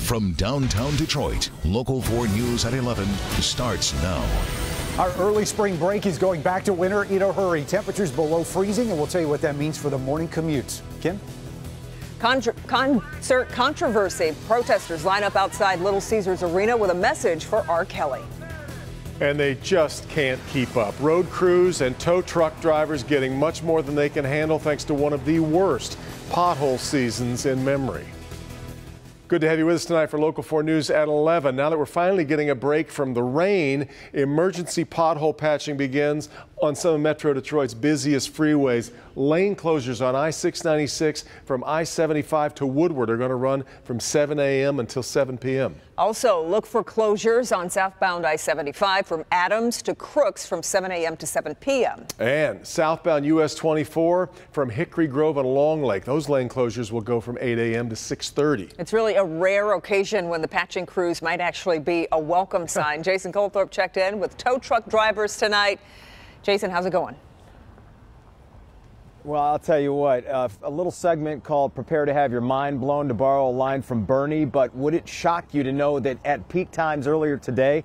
From downtown Detroit, Local 4 News at 11 starts now. Our early spring break is going back to winter in a hurry. Temperatures below freezing, and we'll tell you what that means for the morning commutes. Kim? Concert controversy. Protesters line up outside Little Caesars Arena with a message for R. Kelly. And they just can't keep up. Road crews and tow truck drivers getting much more than they can handle thanks to one of the worst pothole seasons in memory. Good to have you with us tonight for Local 4 News at 11. Now that we're finally getting a break from the rain, emergency pothole patching begins on some of Metro Detroit's busiest freeways. Lane closures on I-696 from I-75 to Woodward are going to run from 7 a.m. until 7 p.m. Also, look for closures on southbound I-75 from Adams to Crooks from 7 a.m. to 7 p.m. And southbound US 24 from Hickory Grove and Long Lake. Those lane closures will go from 8 a.m. to 6:30. It's really a rare occasion when the patching crews might actually be a welcome sign. Jason Colthorpe checked in with tow truck drivers tonight. Jason, how's it going? Well, I'll tell you what, a little segment called Prepare to Have Your Mind Blown, to borrow a line from Bernie. But would it shock you to know that at peak times earlier today,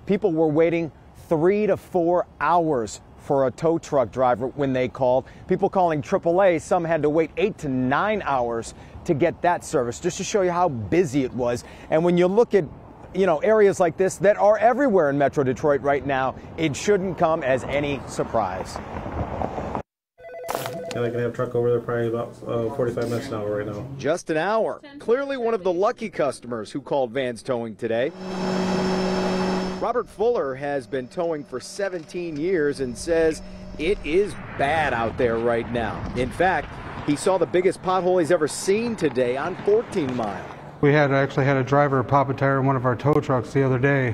people were waiting 3 to 4 hours for a tow truck driver when they called? People calling AAA, some had to wait 8 to 9 hours to get that service, just to show you how busy it was. And when you look at areas like this that are everywhere in Metro Detroit right now, it shouldn't come as any surprise. And I can have a truck over there probably about 45 minutes an hour right now. Just an hour. Clearly one of the lucky customers who called Vans Towing today. Robert Fuller has been towing for 17 years and says it is bad out there right now. In fact, he saw the biggest pothole he's ever seen today on 14 Mile. We actually had a driver pop a tire in one of our tow trucks the other day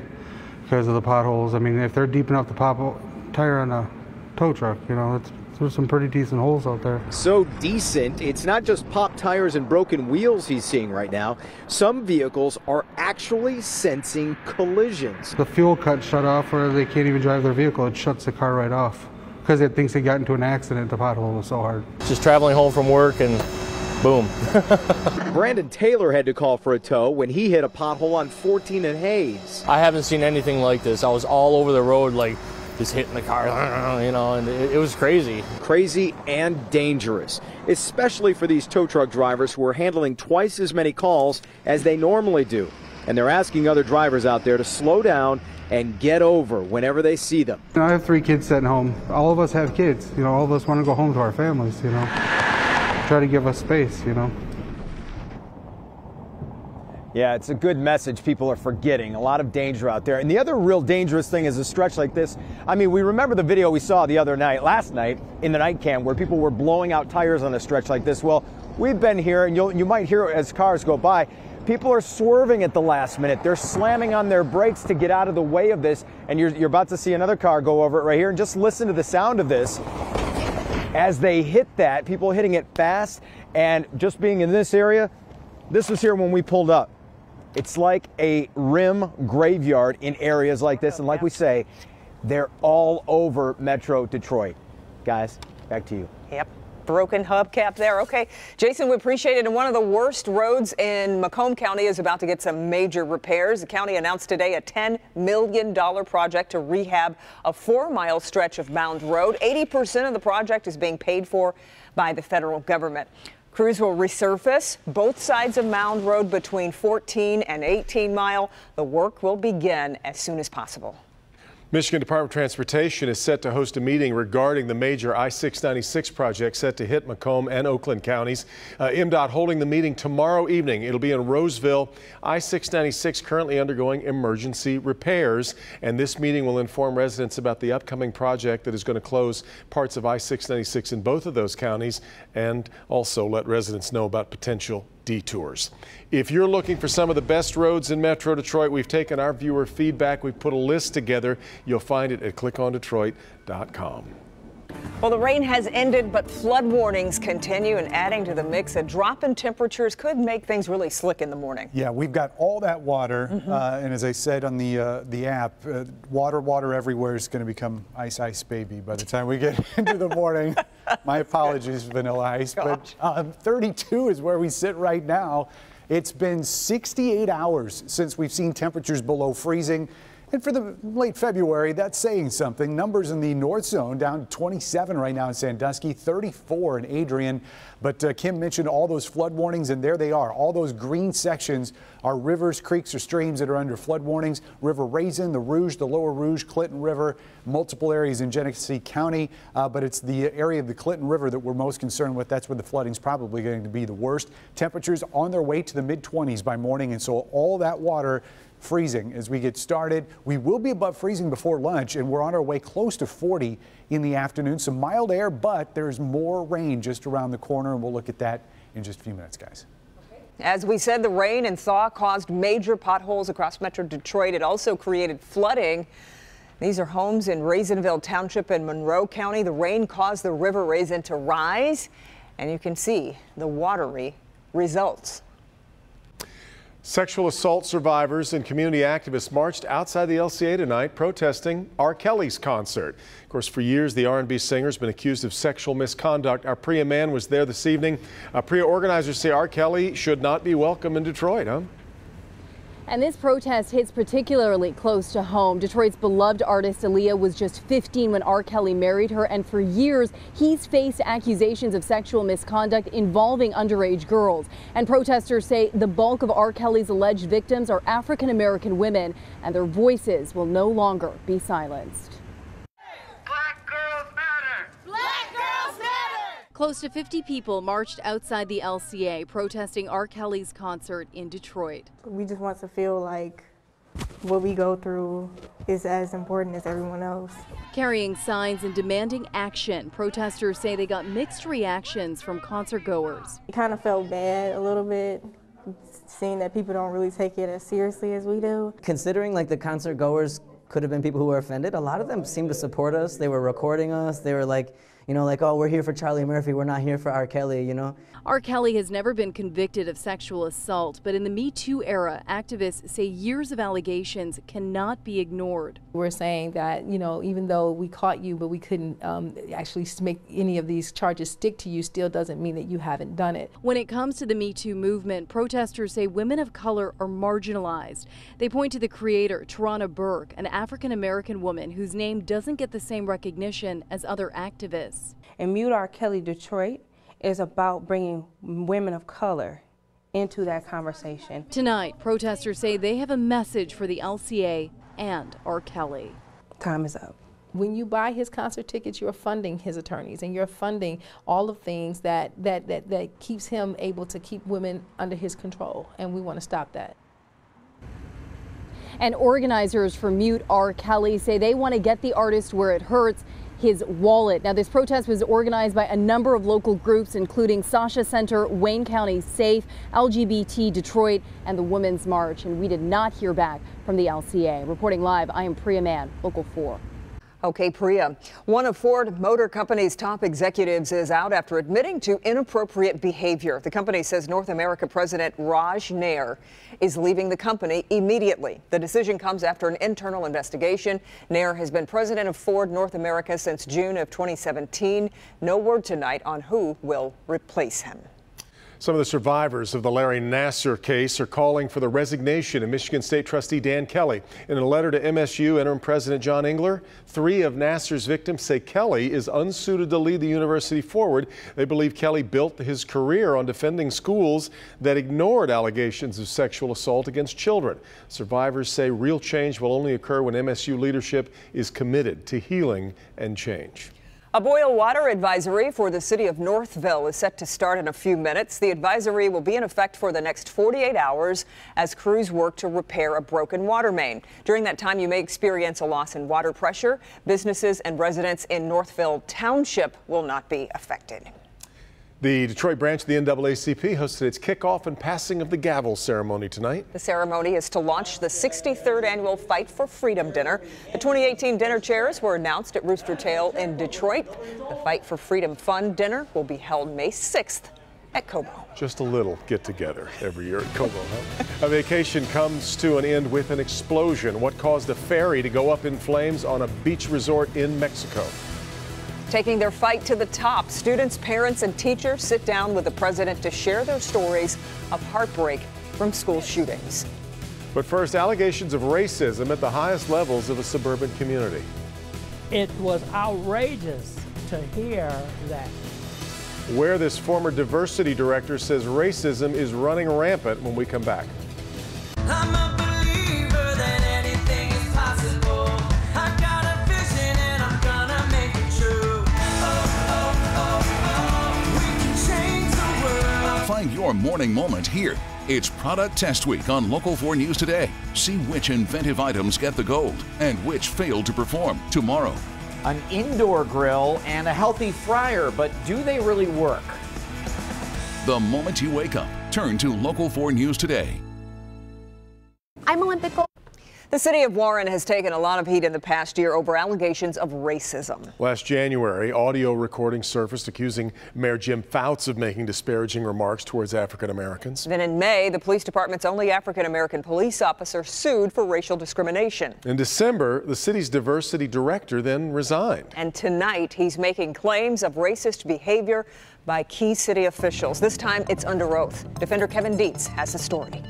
because of the potholes. I mean, if they're deep enough to pop a tire on a tow truck, there's some pretty decent holes out there. So decent, it's not just popped tires and broken wheels he's seeing right now. Some vehicles are actually sensing collisions. The fuel cut shut off where they can't even drive their vehicle. It shuts the car right off because it thinks it got into an accident. The pothole was so hard. Just traveling home from work and boom. Brandon Taylor had to call for a tow when he hit a pothole on 14 and Hayes. I haven't seen anything like this. I was all over the road, like just hitting the car, and it was crazy. Crazy and dangerous, especially for these tow truck drivers who are handling twice as many calls as they normally do. And they're asking other drivers out there to slow down and get over whenever they see them. I have 3 kids sitting home. All of us have kids. All of us want to go home to our families, Try to give us space, Yeah, it's a good message people are forgetting. A lot of danger out there. And the other real dangerous thing is a stretch like this. I mean, we remember the video we saw last night in the night cam where people were blowing out tires on a stretch like this. Well, we've been here, and you might hear it as cars go by. People are swerving at the last minute. They're slamming on their brakes to get out of the way of this. And you're about to see another car go over it right here. And just listen to the sound of this. As they hit that, people hitting it fast, and just being in this area, this was here when we pulled up. It's like a rim graveyard in areas like this, and like we say, they're all over Metro Detroit. Guys, back to you. Yep. Broken hubcap there. Okay, Jason, we appreciate it. And one of the worst roads in Macomb County is about to get some major repairs. The county announced today a $10 million project to rehab a 4-mile stretch of Mound Road. 80% of the project is being paid for by the federal government. Crews will resurface both sides of Mound Road between 14 and 18 Mile. The work will begin as soon as possible. Michigan Department of Transportation is set to host a meeting regarding the major I-696 project set to hit Macomb and Oakland counties. MDOT holding the meeting tomorrow evening. It'll be in Roseville. I-696 currently undergoing emergency repairs, and this meeting will inform residents about the upcoming project that is going to close parts of I-696 in both of those counties, and also let residents know about potential detours. If you're looking for some of the best roads in Metro Detroit, we've taken our viewer feedback. We've put a list together. You'll find it at clickondetroit.com. Well, the rain has ended, but flood warnings continue, and adding to the mix, a drop in temperatures could make things really slick in the morning. Yeah, we've got all that water, and as I said on the app, water everywhere is going to become ice baby by the time we get into the morning. My apologies, Vanilla Ice, but 32 is where we sit right now. It's been 68 hours since we've seen temperatures below freezing. And for the late February, that's saying something. Numbers in the north zone down to 27 right now in Sandusky, 34 in Adrian. But Kim mentioned all those flood warnings, and there they are. All those green sections are rivers, creeks, or streams that are under flood warnings. River Raisin, the Rouge, the Lower Rouge, Clinton River, multiple areas in Genesee County. But it's the area of the Clinton River that we're most concerned with. That's where the flooding is probably going to be the worst. Temperatures on their way to the mid-20s by morning, and so all that water freezing as we get started. We will be above freezing before lunch, and we're on our way close to 40 in the afternoon. Some mild air, but there's more rain just around the corner, and we'll look at that in just a few minutes, guys. As we said, the rain and thaw caused major potholes across Metro Detroit. It also created flooding. These are homes in Raisinville Township in Monroe County. The rain caused the River Raisin to rise, and you can see the watery results. Sexual assault survivors and community activists marched outside the LCA tonight protesting R. Kelly's concert. Of course, for years, the R&B singer has been accused of sexual misconduct. Our Priya Mann was there this evening. Priya, organizers say R. Kelly should not be welcome in Detroit, huh? And this protest hits particularly close to home. Detroit's beloved artist Aaliyah was just 15 when R. Kelly married her, and for years he's faced accusations of sexual misconduct involving underage girls. And protesters say the bulk of R. Kelly's alleged victims are African-American women, and their voices will no longer be silenced. Close to 50 people marched outside the LCA protesting R. Kelly's concert in Detroit. We just want to feel like what we go through is as important as everyone else. Carrying signs and demanding action, protesters say they got mixed reactions from concert goers. We kind of felt bad a little bit, seeing that people don't really take it as seriously as we do. Considering like the concert goers could have been people who were offended, a lot of them seemed to support us. They were recording us. They were like, you know, like, oh, we're here for Charlie Murphy, we're not here for R. Kelly, you know. R. Kelly has never been convicted of sexual assault, but in the Me Too era, activists say years of allegations cannot be ignored. We're saying that, you know, even though we caught you, but we couldn't actually make any of these charges stick to you, still doesn't mean that you haven't done it. When it comes to the Me Too movement, protesters say women of color are marginalized. They point to the creator, Tarana Burke, an African-American woman whose name doesn't get the same recognition as other activists. And Mute R. Kelly Detroit is about bringing women of color into that conversation. Tonight, protesters say they have a message for the LCA and R. Kelly. Time is up. When you buy his concert tickets, you're funding his attorneys, and you're funding all of things that keeps him able to keep women under his control, and we want to stop that. And organizers for Mute R. Kelly say they want to get the artist where it hurts, his wallet. Now, this protest was organized by a number of local groups, including Sasha Center, Wayne County Safe, LGBT Detroit, and the Women's March. And we did not hear back from the LCA. Reporting live, I am Priya Mann, Local 4. Okay, Priya. One of Ford Motor Company's top executives is out after admitting to inappropriate behavior. The company says North America President Raj Nair is leaving the company immediately. The decision comes after an internal investigation. Nair has been president of Ford North America since June of 2017. No word tonight on who will replace him. Some of the survivors of the Larry Nassar case are calling for the resignation of Michigan State trustee Dan Kelly. In a letter to MSU interim president John Engler, 3 of Nassar's victims say Kelly is unsuited to lead the university forward. They believe Kelly built his career on defending schools that ignored allegations of sexual assault against children. Survivors say real change will only occur when MSU leadership is committed to healing and change. A boil water advisory for the city of Northville is set to start in a few minutes. The advisory will be in effect for the next 48 hours as crews work to repair a broken water main. During that time, you may experience a loss in water pressure. Businesses and residents in Northville Township will not be affected. The Detroit branch of the NAACP hosted its kickoff and passing of the gavel ceremony tonight. The ceremony is to launch the 63rd annual Fight for Freedom dinner. The 2018 dinner chairs were announced at Rooster Tail in Detroit. The Fight for Freedom Fun dinner will be held May 6th at Como. Just a little get-together every year at Como, huh? A vacation comes to an end with an explosion. What caused a ferry to go up in flames on a beach resort in Mexico? Taking their fight to the top, students, parents, and teachers sit down with the president to share their stories of heartbreak from school shootings. But first, allegations of racism at the highest levels of a suburban community. It was outrageous to hear that. Where this former diversity director says racism is running rampant when we come back. I'm a believer that anything is possible. I got a vision and I'm gonna make it true. We can change the world. Find your morning moment here. It's Product Test Week on Local 4 News Today. See which inventive items get the gold and which failed to perform tomorrow. An indoor grill and a healthy fryer, but do they really work? The moment you wake up, turn to Local 4 News Today. I'm Olympic gold. The city of Warren has taken a lot of heat in the past year over allegations of racism. Last January, audio recordings surfaced accusing Mayor Jim Fouts of making disparaging remarks towards African Americans. Then in May, the police department's only African American police officer sued for racial discrimination. In December, the city's diversity director then resigned. And tonight, he's making claims of racist behavior by key city officials. This time, it's under oath. Defender Kevin Dietz has the story.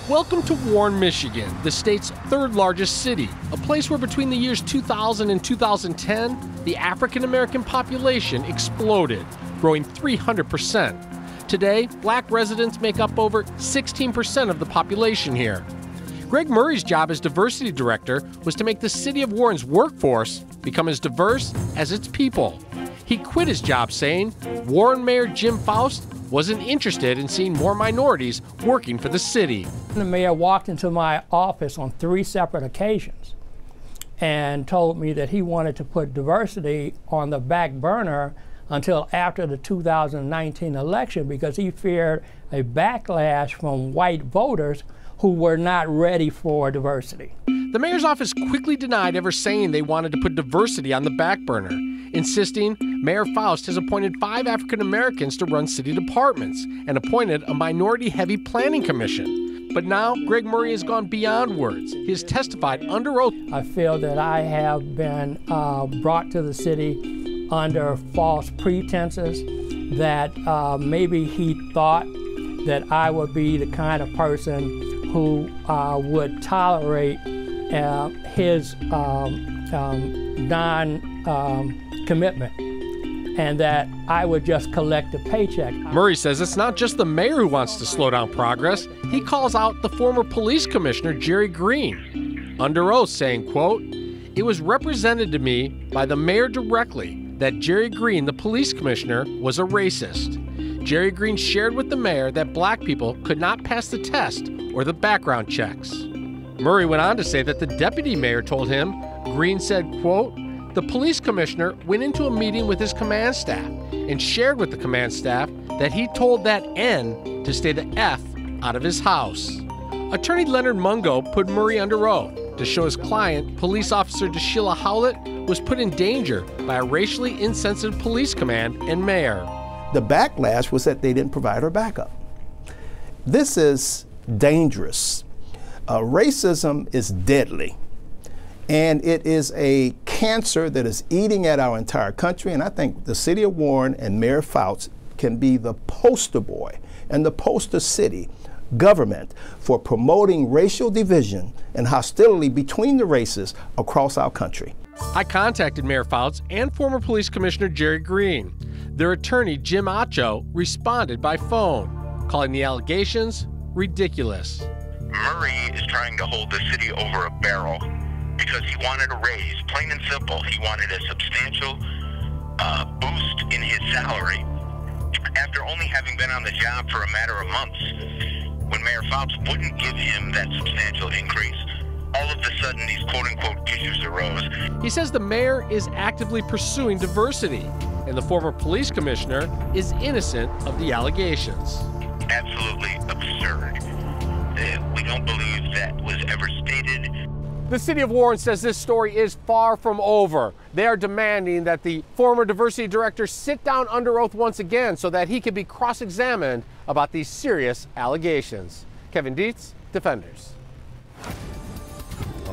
Welcome to Warren, Michigan, the state's third largest city, a place where between the years 2000 and 2010, the African American population exploded, growing 300%. Today, black residents make up over 16% of the population here. Greg Murray's job as diversity director was to make the city of Warren's workforce become as diverse as its people. He quit his job saying Warren Mayor Jim Fouts wasn't interested in seeing more minorities working for the city. The mayor walked into my office on 3 separate occasions and told me that he wanted to put diversity on the back burner until after the 2019 election because he feared a backlash from white voters who were not ready for diversity. The mayor's office quickly denied ever saying they wanted to put diversity on the back burner, insisting Mayor Fouts has appointed 5 African Americans to run city departments and appointed a minority-heavy planning commission. But now, Greg Murray has gone beyond words. He has testified under oath. I feel that I have been brought to the city under false pretenses, that maybe he thought that I would be the kind of person who would tolerate his non-commitment, and that I would just collect a paycheck. Murray says it's not just the mayor who wants to slow down progress. He calls out the former police commissioner, Jerry Green, under oath saying, quote, "It was represented to me by the mayor directly that Jerry Green, the police commissioner, was a racist. Jerry Green shared with the mayor that black people could not pass the test or the background checks." Murray went on to say that the deputy mayor told him Green said, quote, "The police commissioner went into a meeting with his command staff and shared with the command staff that he told that N to stay the F out of his house." Attorney Leonard Mungo put Murray under oath to show his client, police officer DeSheila Howlett, was put in danger by a racially insensitive police command and mayor. The backlash was that they didn't provide her backup. This is dangerous. Racism is deadly, and it is a cancer that is eating at our entire country, and I think the city of Warren and Mayor Fouts can be the poster boy and the poster city government for promoting racial division and hostility between the races across our country. I contacted Mayor Fouts and former police commissioner Jerry Green. Their attorney, Jim Acho, responded by phone, calling the allegations ridiculous. Murray is trying to hold the city over a barrel because he wanted a raise, plain and simple. He wanted a substantial boost in his salary after only having been on the job for a matter of months. When Mayor Fouts wouldn't give him that substantial increase, all of a sudden these quote-unquote issues arose. He says the mayor is actively pursuing diversity, and the former police commissioner is innocent of the allegations. Absolutely absurd. We don't believe that was ever stated. The city of Warren says this story is far from over. They are demanding that the former diversity director sit down under oath once again so that he can be cross-examined about these serious allegations. Kevin Dietz, Defenders.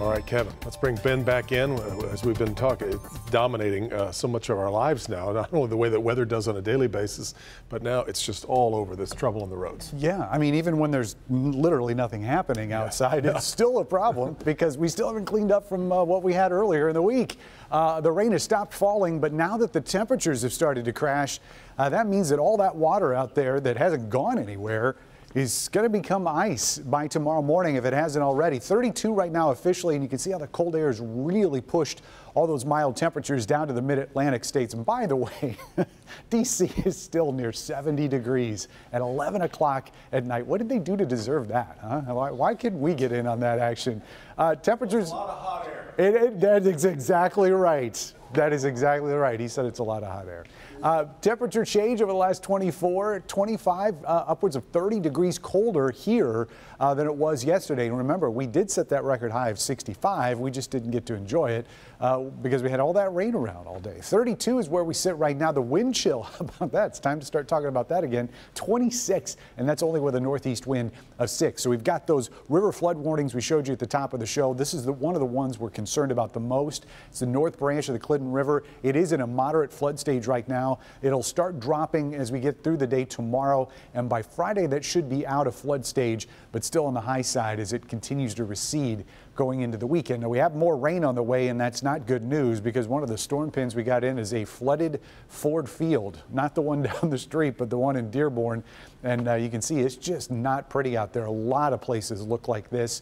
All right, Kevin, let's bring Ben back in. As we've been talking, dominating so much of our lives now, not only the way that weather does on a daily basis, but now it's just all over, this trouble on the roads. Yeah, I mean, even when there's literally nothing happening outside, it's still a problem because we still haven't cleaned up from what we had earlier in the week. The rain has stopped falling, but now that the temperatures have started to crash, that means that all that water out there that hasn't gone anywhere is going to become ice by tomorrow morning if it hasn't already. 32 right now officially, and you can see how the cold air has really pushed all those mild temperatures down to the mid-Atlantic states. And by the way, D.C. is still near 70 degrees at 11 o'clock at night. What did they do to deserve that? Huh? Why couldn't we get in on that action? Temperatures. A lot of hot air. That is exactly right. That is exactly right. He said it's a lot of hot air. Temperature change over the last 24, 25, upwards of 30 degrees colder here than it was yesterday. And remember, we did set that record high of 65. We just didn't get to enjoy it because we had all that rain around all day. 32 is where we sit right now. The wind chill, how about that? It's time to start talking about that again. 26, and that's only with a northeast wind of 6. So we've got those river flood warnings we showed you at the top of the show. This is one of the ones we're concerned about the most. It's the north branch of the Clinton River. It is in a moderate flood stage right now. It'll start dropping as we get through the day tomorrow, and by Friday that should be out of flood stage, but still on the high side as it continues to recede going into the weekend. Now we have more rain on the way, and that's not good news because one of the storm pins we got in is a flooded Ford Field, not the one down the street, but the one in Dearborn. And you can see it's just not pretty out there. A lot of places look like this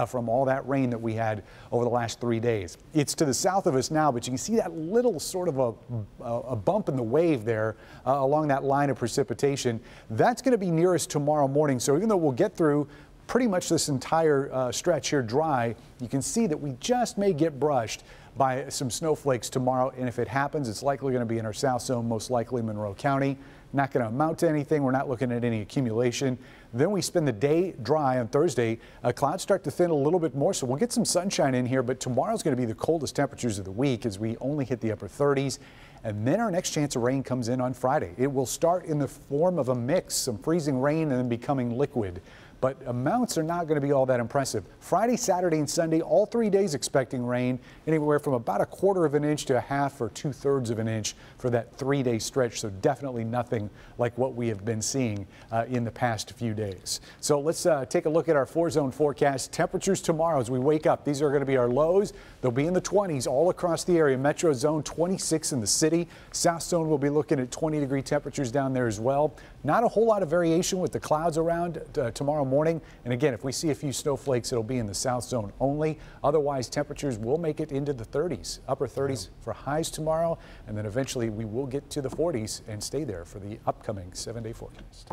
from all that rain that we had over the last 3 days. It's to the south of us now, but you can see that little sort of a bump in the wave there along that line of precipitation. That's going to be near us tomorrow morning. So even though we'll get through pretty much this entire stretch here dry, you can see that we just may get brushed by some snowflakes tomorrow. And if it happens, it's likely going to be in our south zone, most likely Monroe County. Not going to amount to anything. We're not looking at any accumulation. Then we spend the day dry on Thursday. Clouds start to thin a little bit more, so we'll get some sunshine in here. But tomorrow's going to be the coldest temperatures of the week as we only hit the upper 30s. And then our next chance of rain comes in on Friday. It will start in the form of a mix, some freezing rain and then becoming liquid. But amounts are not going to be all that impressive. Friday, Saturday, and Sunday, all 3 days expecting rain, anywhere from about 1/4 of an inch to 1/2 or 2/3 of an inch for that 3-day stretch. So definitely nothing like what we have been seeing in the past few days. So let's take a look at our 4-zone forecast. Temperatures tomorrow as we wake up. These are going to be our lows. They'll be in the 20s all across the area. Metro zone 26 in the city. South zone will be looking at 20-degree temperatures down there as well. Not a whole lot of variation with the clouds around tomorrow morning. And again, if we see a few snowflakes, it'll be in the south zone only. Otherwise, temperatures will make it into the 30s, upper 30s for highs tomorrow. And then eventually we will get to the 40s and stay there for the upcoming 7-day forecast.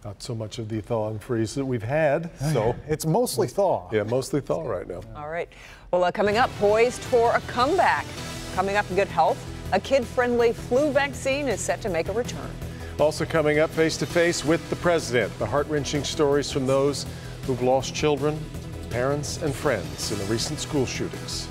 Not so much of the thaw and freeze that we've had. So it's mostly thaw. Yeah, mostly thaw right now. All right. Well, coming up, poised for a comeback. Coming up in good health, a kid-friendly flu vaccine is set to make a return. Also coming up, face-to-face with the president, the heart-wrenching stories from those who've lost children, parents, and friends in the recent school shootings.